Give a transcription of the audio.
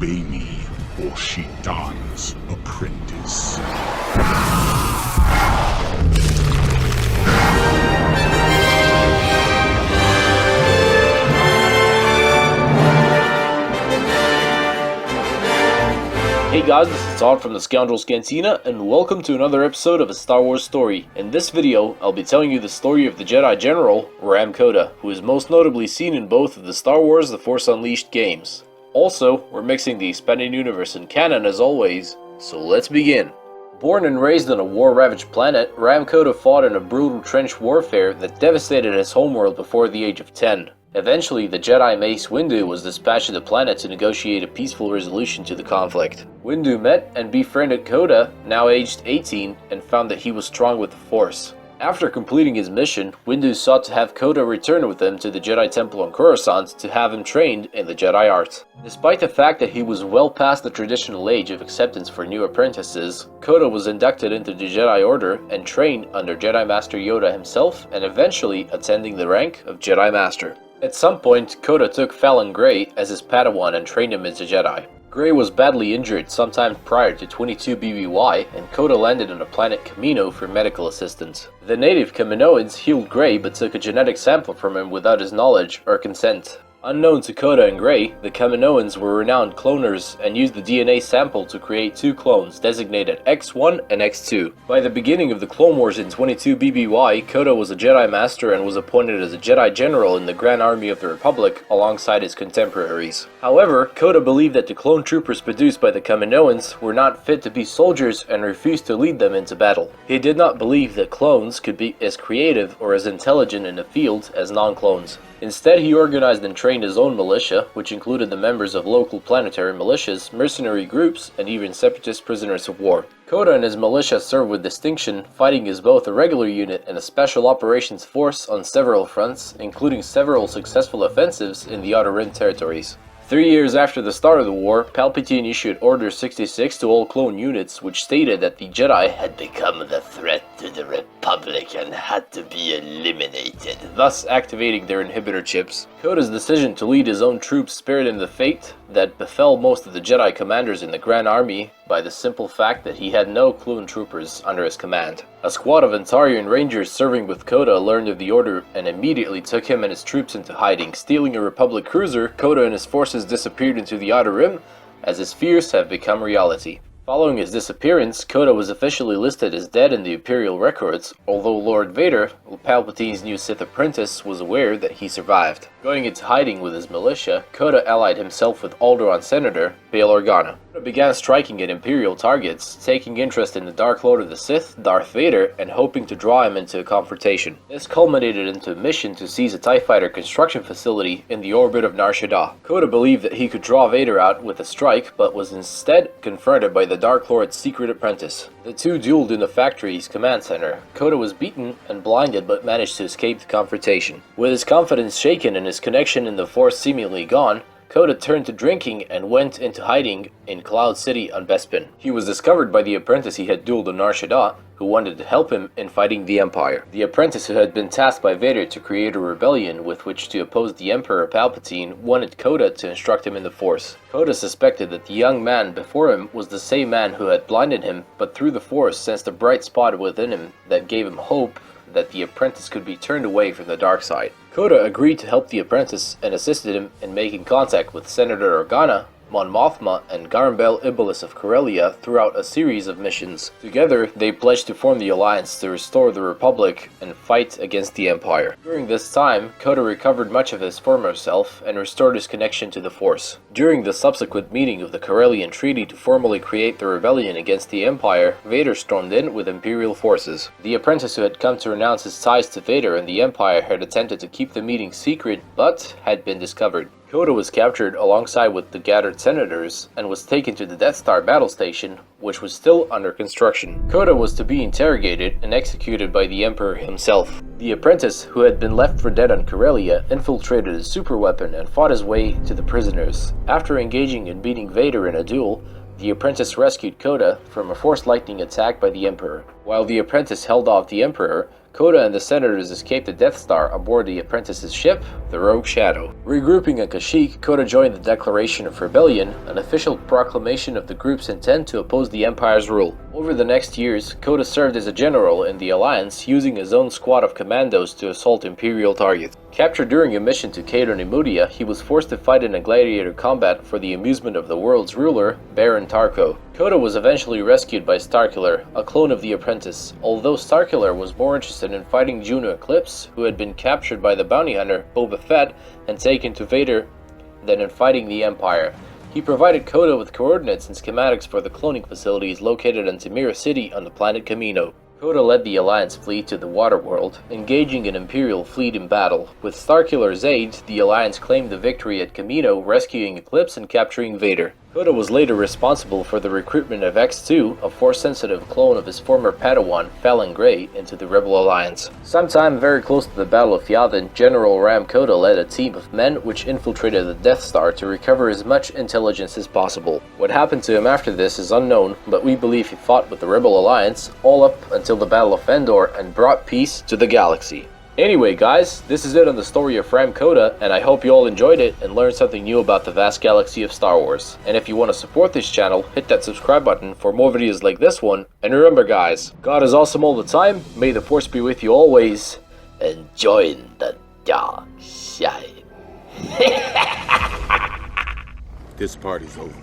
Obey me, or she dies, apprentice. Hey guys, this is Darth from the Scoundrels Cantina, and welcome to another episode of A Star Wars Story. In this video, I'll be telling you the story of the Jedi General, Rahm Kota, who is most notably seen in both of the Star Wars The Force Unleashed games. Also, we're mixing the expanded universe and canon as always, so let's begin. Born and raised on a war-ravaged planet, Rahm Kota fought in a brutal trench warfare that devastated his homeworld before the age of 10. Eventually, the Jedi Mace Windu was dispatched to the planet to negotiate a peaceful resolution to the conflict. Windu met and befriended Kota, now aged 18, and found that he was strong with the Force. After completing his mission, Windu sought to have Kota return with him to the Jedi Temple on Coruscant to have him trained in the Jedi art. Despite the fact that he was well past the traditional age of acceptance for new apprentices, Kota was inducted into the Jedi Order and trained under Jedi Master Yoda himself, and eventually attending the rank of Jedi Master. At some point, Kota took Fallon Gray as his Padawan and trained him as a Jedi. Gray was badly injured sometime prior to 22 BBY, and Kota landed on the planet Kamino for medical assistance. The native Kaminoans healed Gray but took a genetic sample from him without his knowledge or consent. Unknown to Kota and Gray, the Kaminoans were renowned cloners and used the DNA sample to create two clones designated X1 and X2. By the beginning of the Clone Wars in 22 BBY, Kota was a Jedi Master and was appointed as a Jedi General in the Grand Army of the Republic alongside his contemporaries. However, Kota believed that the clone troopers produced by the Kaminoans were not fit to be soldiers and refused to lead them into battle. He did not believe that clones could be as creative or as intelligent in the field as non-clones. Instead, he organized and trained his own militia, which included the members of local planetary militias, mercenary groups, and even separatist prisoners of war. Kota and his militia served with distinction, fighting as both a regular unit and a special operations force on several fronts, including several successful offensives in the Outer Rim territories. 3 years after the start of the war, Palpatine issued Order 66 to all clone units, which stated that the Jedi had become the threat to the Republic and had to be eliminated, thus activating their inhibitor chips. Kota's decision to lead his own troops spared him the fate that befell most of the Jedi commanders in the Grand Army by the simple fact that he had no clone troopers under his command. A squad of Antarian Rangers serving with Kota learned of the order and immediately took him and his troops into hiding. Stealing a Republic cruiser, Kota and his forces disappeared into the Outer Rim, as his fears have become reality. Following his disappearance, Kota was officially listed as dead in the Imperial records, although Lord Vader, Palpatine's new Sith apprentice, was aware that he survived. Going into hiding with his militia, Kota allied himself with Alderaan Senator Bail Organa. Kota began striking at Imperial targets, taking interest in the Dark Lord of the Sith, Darth Vader, and hoping to draw him into a confrontation. This culminated into a mission to seize a TIE fighter construction facility in the orbit of Nar Shaddaa. Kota believed that he could draw Vader out with a strike, but was instead confronted by the Dark Lord's secret apprentice. The two dueled in the factory's command center. Kota was beaten and blinded but managed to escape the confrontation. With his confidence shaken and his connection in the Force seemingly gone, Kota turned to drinking and went into hiding in Cloud City on Bespin. He was discovered by the apprentice he had dueled on Nar Shaddaa, who wanted to help him in fighting the Empire. The apprentice, who had been tasked by Vader to create a rebellion with which to oppose the Emperor Palpatine, wanted Kota to instruct him in the Force. Kota suspected that the young man before him was the same man who had blinded him, but through the Force sensed a bright spot within him that gave him hope that the apprentice could be turned away from the dark side. Kota agreed to help the apprentice and assisted him in making contact with Senator Organa, Mon Mothma, and Garambel Iblis of Corellia throughout a series of missions. Together, they pledged to form the Alliance to restore the Republic and fight against the Empire. During this time, Kota recovered much of his former self and restored his connection to the Force. During the subsequent meeting of the Corellian Treaty to formally create the rebellion against the Empire, Vader stormed in with Imperial forces. The apprentice, who had come to renounce his ties to Vader and the Empire, had attempted to keep the meeting secret, but had been discovered. Kota was captured alongside with the gathered senators and was taken to the Death Star battle station, which was still under construction. Kota was to be interrogated and executed by the Emperor himself. The apprentice, who had been left for dead on Corellia, infiltrated a superweapon and fought his way to the prisoners. After engaging and beating Vader in a duel, the apprentice rescued Kota from a forced lightning attack by the Emperor. While the apprentice held off the Emperor, Kota and the Senators escaped the Death Star aboard the apprentice's ship, the Rogue Shadow. Regrouping at Kashyyyk, Kota joined the Declaration of Rebellion, an official proclamation of the group's intent to oppose the Empire's rule. Over the next years, Kota served as a general in the Alliance, using his own squad of commandos to assault Imperial targets. Captured during a mission to Cato Nemudia, he was forced to fight in a gladiator combat for the amusement of the world's ruler, Baron Tarko. Kota was eventually rescued by Starkiller, a clone of the Apprentice, although Starkiller was more interested in fighting Juno Eclipse, who had been captured by the bounty hunter, Boba Fett, and taken to Vader, than in fighting the Empire. He provided Kota with coordinates and schematics for the cloning facilities located in Tamira City on the planet Kamino. Kota led the Alliance fleet to the Waterworld, engaging an Imperial fleet in battle. With Starkiller's aid, the Alliance claimed the victory at Kamino, rescuing Eclipse and capturing Vader. Kota was later responsible for the recruitment of X2, a Force-sensitive clone of his former Padawan, Fallon Gray, into the Rebel Alliance. Sometime very close to the Battle of Yavin, General Rahm Kota led a team of men which infiltrated the Death Star to recover as much intelligence as possible. What happened to him after this is unknown, but we believe he fought with the Rebel Alliance all up until the Battle of Endor and brought peace to the galaxy. Anyway guys, this is it on the story of Rahm Kota, and I hope you all enjoyed it and learned something new about the vast galaxy of Star Wars. And if you want to support this channel, hit that subscribe button for more videos like this one. And remember guys, God is awesome all the time, may the Force be with you always, and join the dark side. This party's over.